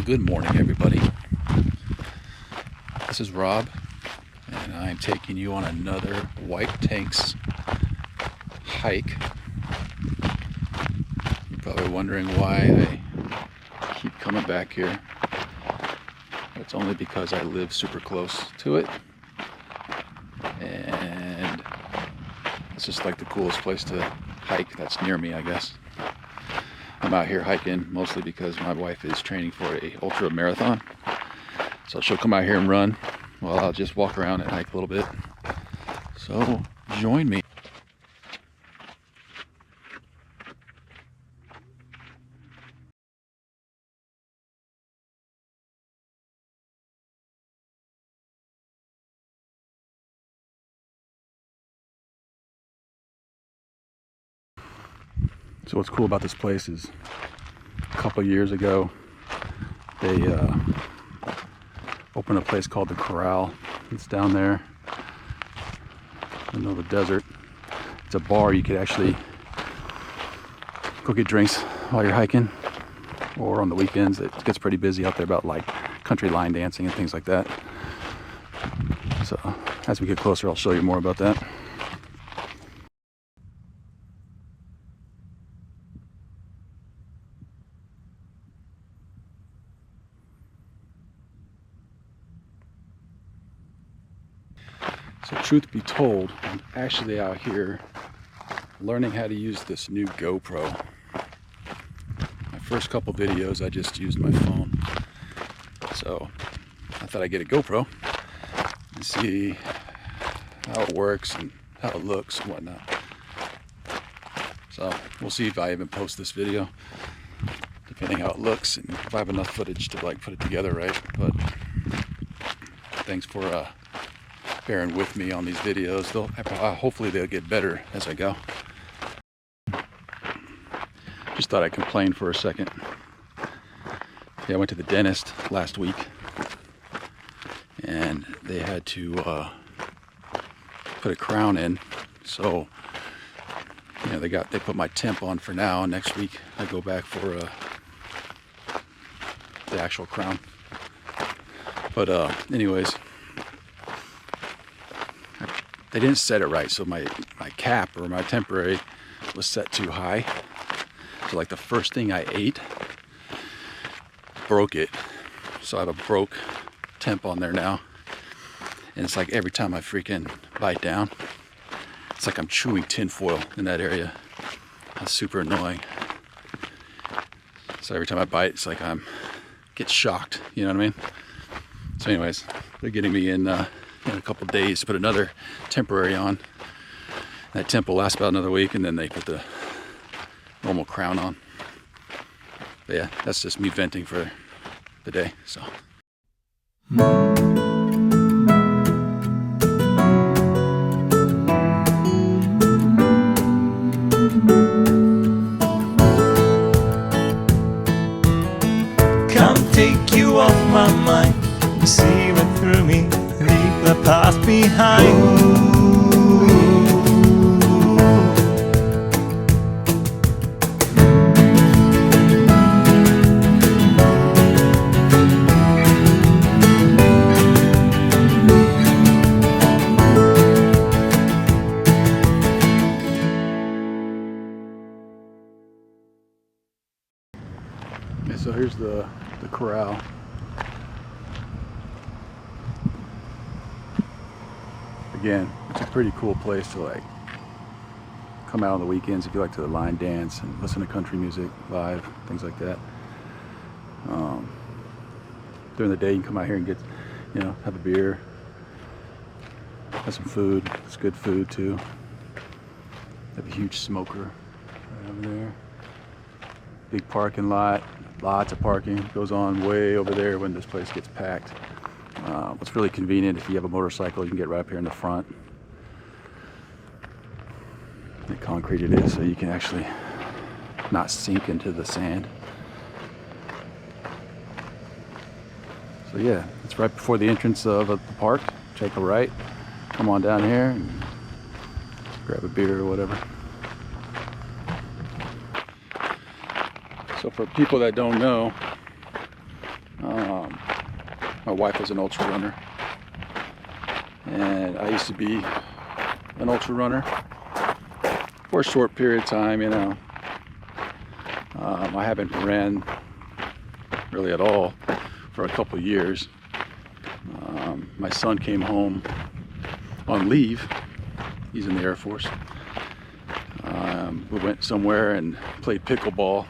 Good morning, everybody. This is Rob, and I'm taking you on another White Tanks hike. You're probably wondering why I keep coming back here. It's only because I live super close to it, and it's just like the coolest place to hike that's near me, I guess. I'm out here hiking mostly because my wife is training for a ultra marathon. So she'll come out here and run while I'll just walk around and hike a little bit. So join me. So what's cool about this place is a couple years ago they opened a place called the Corral. It's down there in the middle of the desert. It's a bar. You could actually go get drinks while you're hiking, or on the weekends it gets pretty busy out there about like country line dancing and things like that. So as we get closer, I'll show you more about that. So truth be told, I'm actually out here learning how to use this new GoPro. My first couple videos I just used my phone. So I thought I'd get a GoPro and see how it works and how it looks and whatnot. So we'll see if I even post this video, depending how it looks and if I have enough footage to like put it together right. But thanks for bearing with me on these videos. Hopefully they'll get better as I go. Just thought I'd complain for a second. Yeah, I went to the dentist last week and they had to put a crown in. So you know, they put my temp on for now. Next week I go back for the actual crown. But anyways, they didn't set it right, so my cap, or my temporary, was set too high. So like the first thing I ate broke it. So I have a broke temp on there now. And it's like every time I freaking bite down, it's like I'm chewing tin foil in that area. That's super annoying. So every time I bite, it's like get shocked, you know what I mean? So anyways, they're getting me in a couple days to put another temporary on. That temp will last about another week, and then they put the normal crown on. But yeah, that's just me venting for the day. So come take you off my mind, see it through me, leave the past behind. yeah, so here's the corral. Again, it's a pretty cool place to like come out on the weekends if you like to line dance and listen to country music live, things like that. During the day you can come out here and get, have a beer, have some food. It's good food too. They have a huge smoker right over there. Big parking lot, lots of parking. It goes on way over there when this place gets packed. What's really convenient, if you have a motorcycle, you can get right up here in the front. The concrete it is, so you can actually not sink into the sand. So yeah, it's right before the entrance of the park. Take a right, come on down here and grab a beer or whatever. So for people that don't know, wife was an ultra runner, and I used to be an ultra runner for a short period of time, you know. I haven't ran really at all for a couple of years. My son came home on leave. He's in the Air Force. We went somewhere and played pickleball,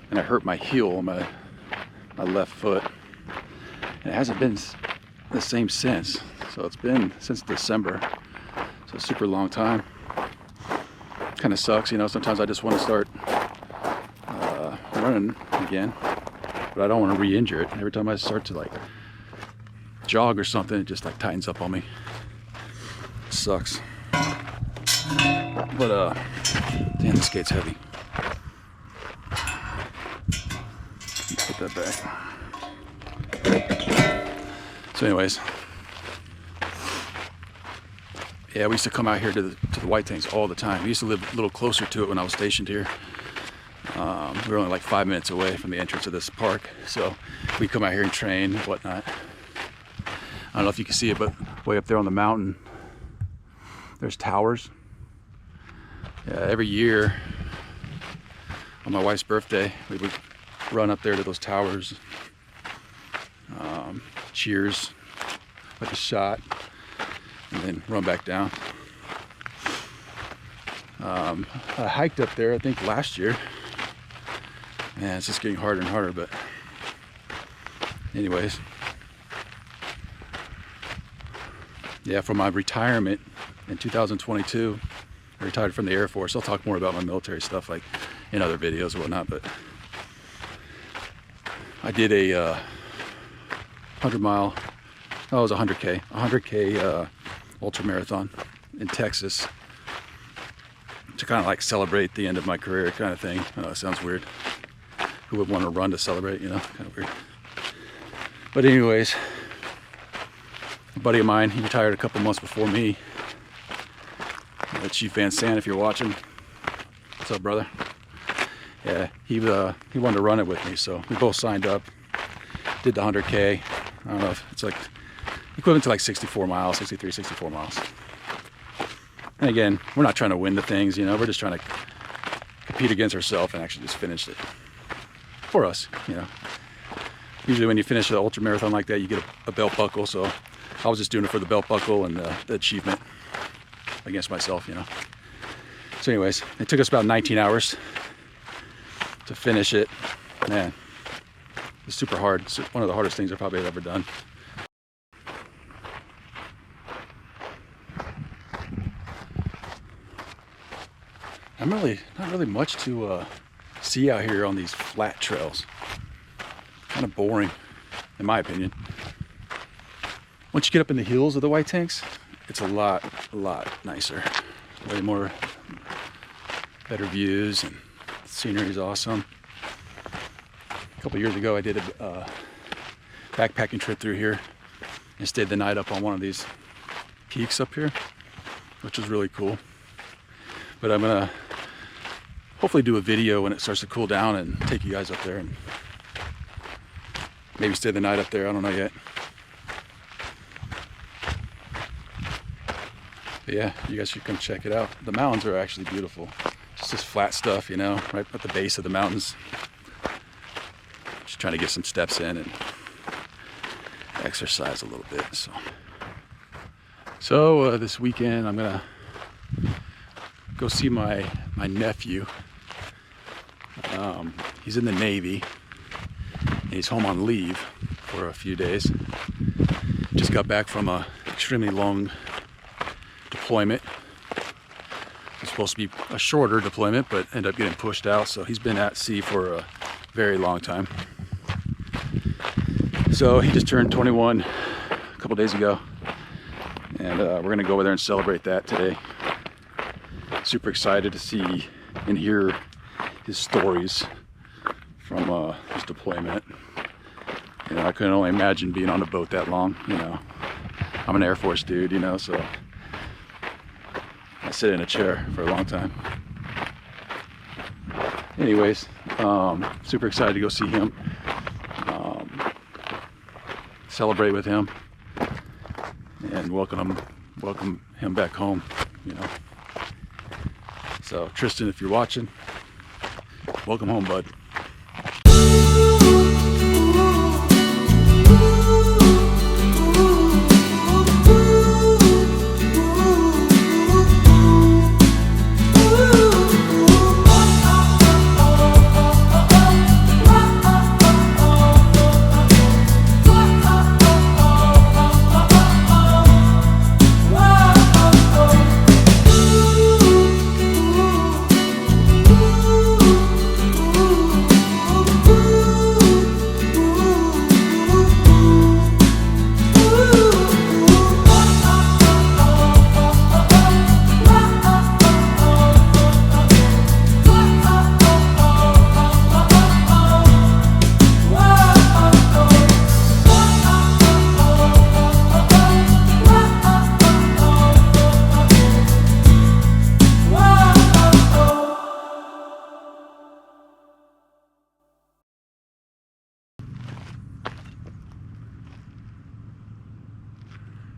and I hurt my heel on my left foot. And it hasn't been the same since. So it's been since December. So a super long time. Kind of sucks, you know. Sometimes I just want to start running again, but I don't want to re-injure it. Every time I start to like jog or something, it just like tightens up on me. It sucks. But damn, this skate's heavy. Put that back. So anyways, yeah, we used to come out here to the white tanks all the time. We used to live a little closer to it when I was stationed here. We were only like 5 minutes away from the entrance of this park, so we'd come out here and train and whatnot. I don't know if you can see it, but way up there on the mountain, there's towers. Yeah, every year on my wife's birthday, we would run up there to those towers, cheers, like a shot, and then run back down. I hiked up there, I think last year. Man, it's just getting harder and harder, but anyways. Yeah, from my retirement in 2022, I retired from the Air Force. I'll talk more about my military stuff like in other videos or whatnot, but I did a 100-mile, oh, it was 100K ultra marathon in Texas to kind of like celebrate the end of my career kind of thing. It sounds weird. Who would want to run to celebrate, you know, kind of weird. But anyways, a buddy of mine, he retired a couple months before me. Chief Van Sant, if you're watching. What's up, brother? Yeah, he wanted to run it with me, so we both signed up. Did the 100K. I don't know if it's like equivalent to like 64 miles, 63, 64 miles. And again, we're not trying to win the things, you know, we're just trying to compete against ourselves and actually just finish it. For us, you know. Usually when you finish an ultra marathon like that, you get a belt buckle, so I was just doing it for the belt buckle and the achievement against myself, you know. So anyways, it took us about 19 hours to finish it. Man, it's super hard. It's one of the hardest things I probably have ever done. Not really much to see out here on these flat trails. Kind of boring, in my opinion. Once you get up in the hills of the white tanks, it's a lot nicer. Way more, better views, and the scenery is awesome. A couple years ago, I did a backpacking trip through here and stayed the night up on one of these peaks up here, which was really cool. But I'm gonna hopefully do a video when it starts to cool down and take you guys up there and maybe stay the night up there. I don't know yet. But yeah, you guys should come check it out. The mountains are actually beautiful. Just this flat stuff, you know, right at the base of the mountains. Just trying to get some steps in and exercise a little bit. So this weekend I'm gonna go see my nephew. He's in the Navy. And he's home on leave for a few days. Just got back from a extremely long deployment. It was supposed to be a shorter deployment, but ended up getting pushed out. So he's been at sea for a very long time. So he just turned 21 a couple days ago, and we're gonna go over there and celebrate that today. Super excited to see and hear his stories from his deployment. You know, I couldn't only imagine being on a boat that long. You know, I'm an Air Force dude, you know, so I sit in a chair for a long time. Anyways, super excited to go see him. celebrate with him and welcome him back home, you know. So Tristan, if you're watching, welcome home, bud.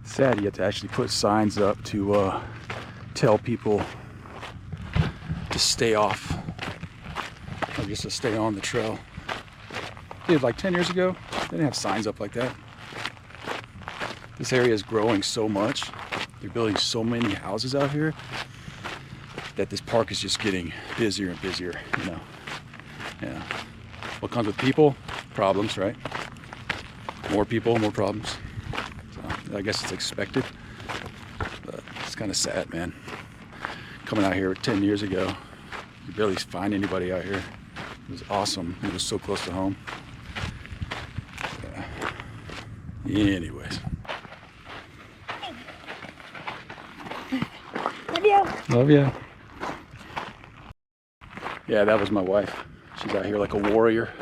Sad you have to actually put signs up to tell people to stay off, or just to stay on the trail. Dude, like 10 years ago, they didn't have signs up like that. This area is growing so much. They're building so many houses out here that this park is just getting busier and busier, you know. Yeah. What comes with people? Problems, right? More people, more problems. I guess it's expected, but it's kind of sad, man. Coming out here 10 years ago, you barely find anybody out here. It was awesome. It was so close to home. Yeah. Anyways. Love you. Love you. Yeah, that was my wife. She's out here like a warrior,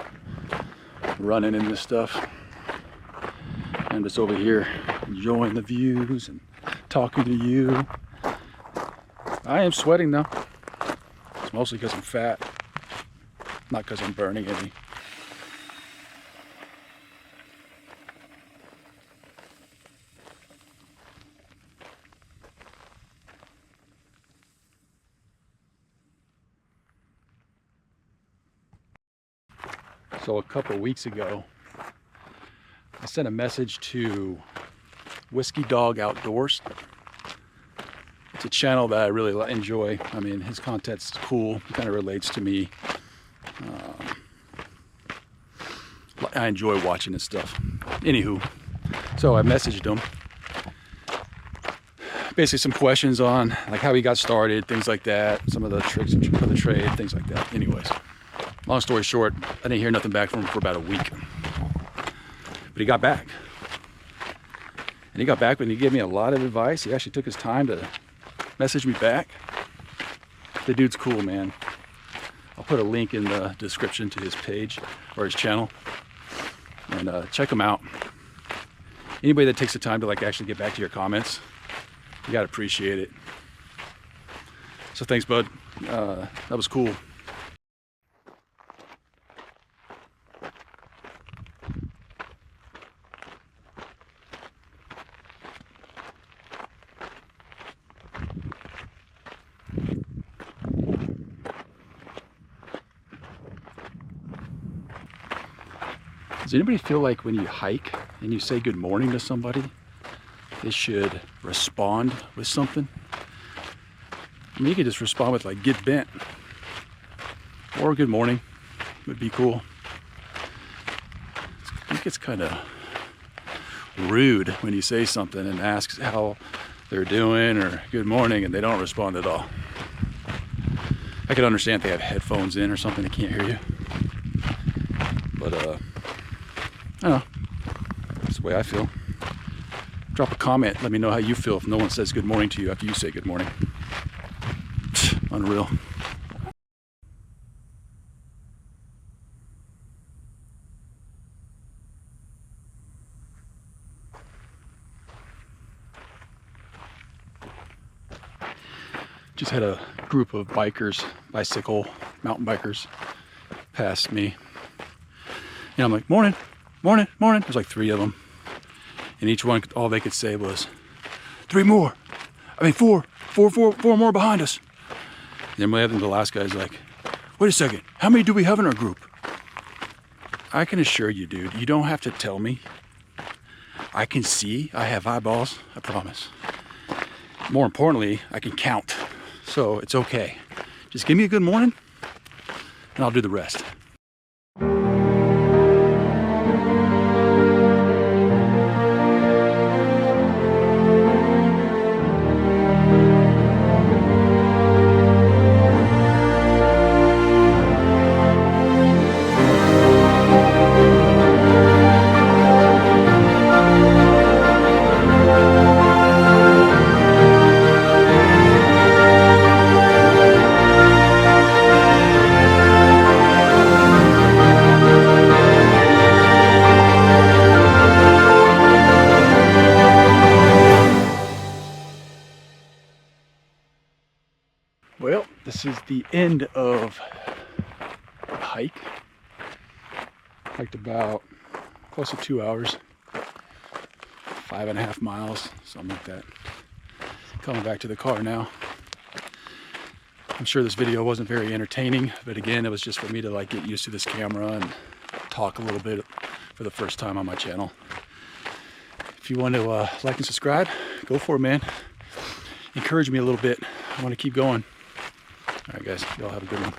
running in this stuff. I'm just over here enjoying the views and talking to you. I am sweating though. It's mostly because I'm fat, not because I'm burning any. So a couple of weeks ago, I sent a message to Whiskey Dog Outdoors. It's a channel that I really enjoy. I mean, his content's cool. It kind of relates to me. I enjoy watching his stuff. Anywho, so I messaged him. Basically some questions on like how he got started, things like that. Some of the tricks for the trade, things like that. Anyways, long story short, I didn't hear nothing back from him for about a week. But he got back. And he got back and he gave me a lot of advice. He actually took his time to message me back. The dude's cool, man. I'll put a link in the description to his page or his channel. And check him out. Anybody that takes the time to like actually get back to your comments, you gotta appreciate it. So thanks, bud. That was cool. Does anybody feel like when you hike and you say good morning to somebody, they should respond with something? I mean, you could just respond with like get bent or good morning would be cool. I think it's kind of rude when you say something and ask how they're doing or good morning and they don't respond at all. I could understand if they have headphones in or something, they can't hear you. But I don't know, that's the way I feel. Drop a comment, let me know how you feel if no one says good morning to you after you say good morning. Unreal. Just had a group of bikers, mountain bikers, pass me. And I'm like, morning, morning, morning. There's like 3 of them. And each one, all they could say was, 3 more. I mean, four more behind us. And then the last guy's like, wait a second, how many do we have in our group? I can assure you, dude, you don't have to tell me. I can see, I have eyeballs, I promise. More importantly, I can count. So it's okay. Just give me a good morning and I'll do the rest. Well, this is the end of the hike. Hiked about close to 2 hours, 5.5 miles, something like that. Coming back to the car now. I'm sure this video wasn't very entertaining, but again, it was just for me to like get used to this camera and talk a little bit for the first time on my channel. If you want to like and subscribe, go for it, man. Encourage me a little bit. I want to keep going. All right, guys, y'all have a good one.